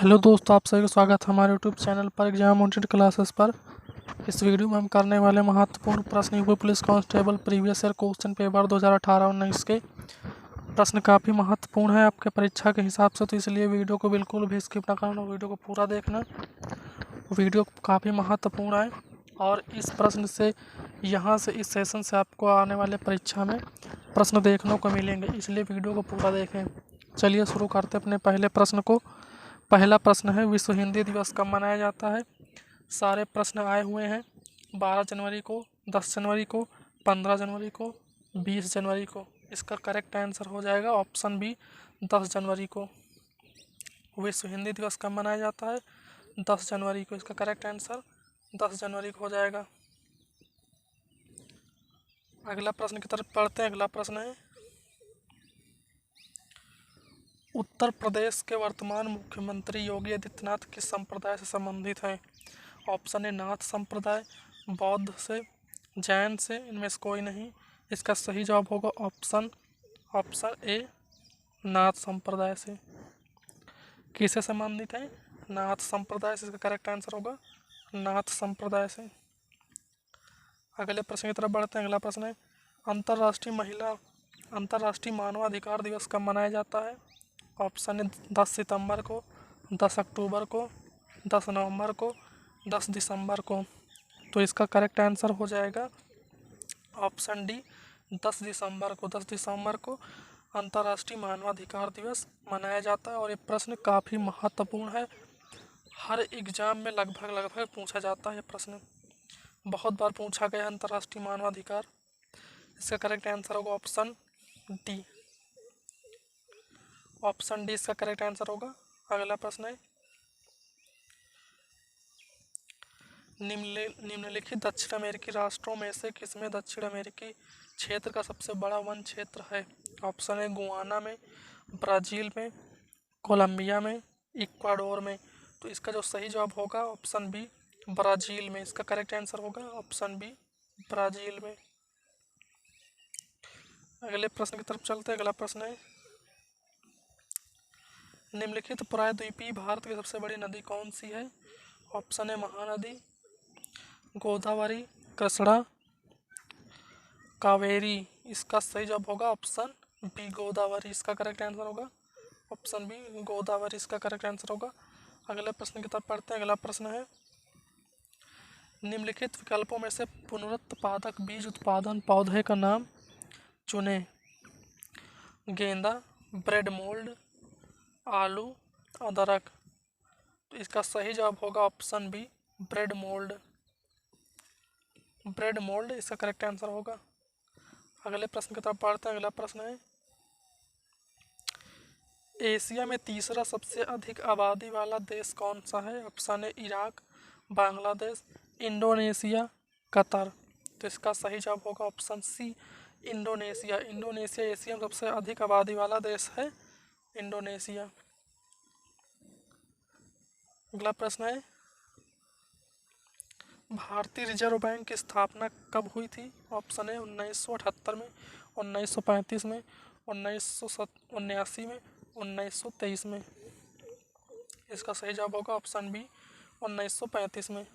Hello दोस्तों, आप सभी का स्वागत है हमारे यूट्यूब चैनल पर एग्जाम ओरिएंटेड क्लासेस पर। इस वीडियो में हम करने वाले महत्वपूर्ण प्रश्न UP police constable previous year question paper 2018-19 के प्रश्न काफ़ी महत्वपूर्ण है आपके परीक्षा के हिसाब से, तो इसलिए वीडियो को बिल्कुल भी स्किप ना करना, वीडियो को पूरा देखना। वीडियो काफ़ी महत्वपूर्ण है और इस प्रश्न से यहाँ से इस सेशन से आपको आने वाले परीक्षा में प्रश्न देखने को मिलेंगे, इसलिए वीडियो को पूरा देखें। चलिए शुरू करते हैं अपने पहले प्रश्न को। पहला प्रश्न है, विश्व हिंदी दिवस कब मनाया जाता है? सारे प्रश्न आए हुए हैं 12 जनवरी को, 10 जनवरी को, 15 जनवरी को, 20 जनवरी को। इसका करेक्ट आंसर हो जाएगा ऑप्शन बी 10 जनवरी को। विश्व हिंदी दिवस कब मनाया जाता है? 10 जनवरी को। इसका करेक्ट आंसर 10 जनवरी को हो जाएगा। अगला प्रश्न की तरफ पढ़ते हैं। अगला प्रश्न है, उत्तर प्रदेश के वर्तमान मुख्यमंत्री योगी आदित्यनाथ किस संप्रदाय से संबंधित हैं? ऑप्शन ए नाथ संप्रदाय, बौद्ध से, जैन से, इनमें से कोई नहीं। इसका सही जवाब होगा ऑप्शन ए नाथ संप्रदाय से। किससे संबंधित है? नाथ संप्रदाय से। इसका करेक्ट आंसर होगा नाथ संप्रदाय से। अगले प्रश्न की तरफ बढ़ते हैं। अगला प्रश्न है, अंतर्राष्ट्रीय मानवाधिकार दिवस कब मनाया जाता है? ऑप्शन है 10 सितंबर को, 10 अक्टूबर को, 10 नवंबर को, 10 दिसंबर को। तो इसका करेक्ट आंसर हो जाएगा ऑप्शन डी 10 दिसंबर को। 10 दिसंबर को अंतर्राष्ट्रीय मानवाधिकार दिवस मनाया जाता है और ये प्रश्न काफ़ी महत्वपूर्ण है। हर एग्जाम में लगभग पूछा जाता है। ये प्रश्न बहुत बार पूछा गया अंतर्राष्ट्रीय मानवाधिकार। इसका करेक्ट आंसर होगा ऑप्शन डी। ऑप्शन डी इसका करेक्ट आंसर होगा। अगला प्रश्न है, निम्नलिखित दक्षिण अमेरिकी राष्ट्रों में से किसमें दक्षिण अमेरिकी क्षेत्र का सबसे बड़ा वन क्षेत्र है? ऑप्शन है गुयाना में, ब्राज़ील में, कोलंबिया में, इक्वाडोर में। तो इसका जो सही जवाब होगा ऑप्शन बी ब्राज़ील में। इसका करेक्ट आंसर होगा ऑप्शन बी ब्राज़ील में। अगले प्रश्न की तरफ चलते हैं। अगला प्रश्न है, निम्नलिखित प्रायद्वीपीय भारत की सबसे बड़ी नदी कौन सी है? ऑप्शन है महानदी, गोदावरी, कृष्णा, कावेरी। इसका सही जवाब होगा ऑप्शन बी गोदावरी। इसका करेक्ट आंसर होगा ऑप्शन बी गोदावरी। इसका करेक्ट आंसर होगा। अगले प्रश्न की तरफ पढ़ते हैं। अगला प्रश्न है, निम्नलिखित विकल्पों में से पुनरुत्पादक बीज उत्पादन पौधे का नाम चुनें। गेंदा, ब्रेड मोल्ड, आलू, अदरक। तो इसका सही जवाब होगा option B bread mould. Bread mould इसका करेक्ट आंसर होगा। अगले प्रश्न की तरफ पढ़ते हैं। अगला प्रश्न है, एशिया में तीसरा सबसे अधिक आबादी वाला देश कौन सा है? ऑप्शन है इराक, बांग्लादेश, इंडोनेशिया, कतर। तो इसका सही जवाब होगा option C Indonesia. Indonesia Asia में सबसे अधिक आबादी वाला देश है इंडोनेशिया। अगला प्रश्न है, भारतीय रिजर्व बैंक की स्थापना कब हुई थी? ऑप्शन है 1978 में, 1935 में, 1979 में, 1923 में। इसका सही जवाब होगा ऑप्शन बी 1935 में।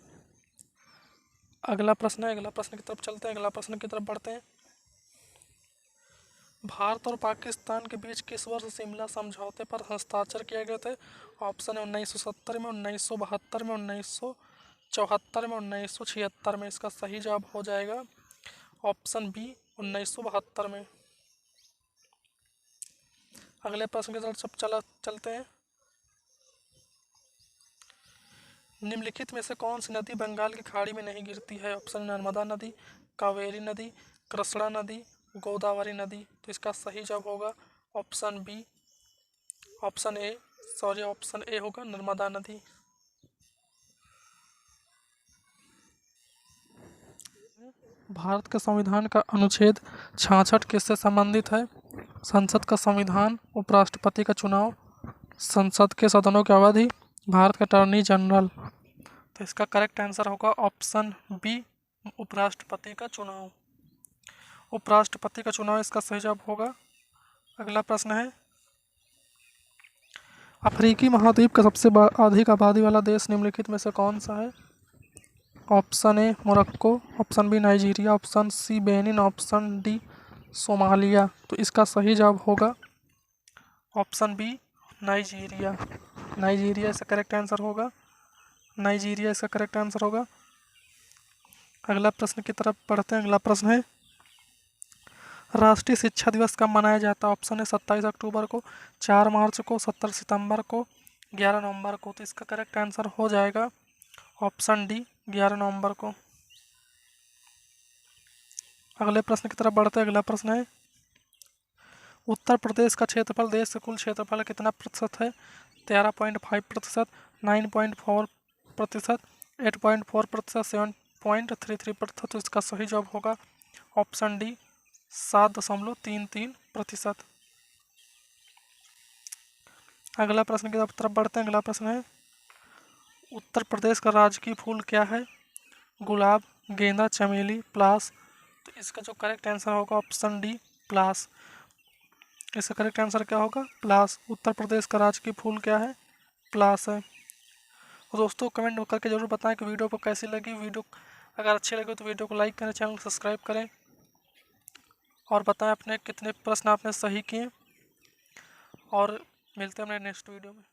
अगला प्रश्न है, अगला प्रश्न की तरफ चलते हैं। अगला प्रश्न की तरफ बढ़ते हैं। भारत और पाकिस्तान के बीच किस वर्ष शिमला समझौते पर हस्ताक्षर किए गए थे? ऑप्शन है 1970 में, 1972 में, 1974 में, 1976 में। इसका सही जवाब हो जाएगा ऑप्शन बी 1972 में। अगले प्रश्न की तरफ चलते हैं। निम्नलिखित में से कौन सी नदी बंगाल की खाड़ी में नहीं गिरती है? ऑप्शन नर्मदा नदी, कावेरी नदी, कृष्णा नदी, गोदावरी नदी। तो इसका सही जवाब होगा ऑप्शन बी ऑप्शन ए होगा नर्मदा नदी। भारत के संविधान का अनुच्छेद 66 किससे संबंधित है? संसद का संविधान, उपराष्ट्रपति का चुनाव, संसद के सदनों की अवधि, भारत का अटॉर्नी जनरल। तो इसका करेक्ट आंसर होगा ऑप्शन बी उपराष्ट्रपति का चुनाव। उपराष्ट्रपति का चुनाव इसका सही जवाब होगा। अगला प्रश्न है, अफ्रीकी महाद्वीप का सबसे अधिक आबादी वाला देश निम्नलिखित में से कौन सा है? Option A Morocco, option B Nigeria, option C Benin, option D Somalia. तो इसका सही जवाब होगा ऑप्शन बी नाइजीरिया। नाइजीरिया इसका करेक्ट आंसर होगा। नाइजीरिया इसका करेक्ट आंसर होगा। अगला प्रश्न की तरफ बढ़ते हैं। अगला प्रश्न है, राष्ट्रीय शिक्षा दिवस कब मनाया जाता है? ऑप्शन है 27 अक्टूबर को, 4 मार्च को, 17 सितंबर को, 11 नवंबर को। तो इसका करेक्ट आंसर हो जाएगा ऑप्शन डी 11 नवंबर को। अगले प्रश्न की तरफ बढ़ते हैं। अगला प्रश्न है, उत्तर प्रदेश का क्षेत्रफल देश के कुल क्षेत्रफल का कितना प्रतिशत है? 13.5%, 9.4%, 8.4%, 7.33%। तो इसका सही जवाब होगा ऑप्शन डी 7.33%। अगला प्रश्न की तरफ बढ़ते हैं। अगला प्रश्न है, उत्तर प्रदेश का राजकीय फूल क्या है? गुलाब, गेंदा, चमेली, पलाश। तो इसका जो करेक्ट आंसर होगा ऑप्शन डी पलाश। इसका करेक्ट आंसर क्या होगा? पलाश। उत्तर प्रदेश का राजकीय फूल क्या है? पलाश है। और दोस्तों कमेंट करके जरूर बताएं कि वीडियो को कैसी लगी। वीडियो अगर अच्छी लगी तो वीडियो को लाइक करें, चैनल को सब्सक्राइब करें और बताएं अपने कितने प्रश्न आपने सही किए। और मिलते हैं अपने नेक्स्ट वीडियो में।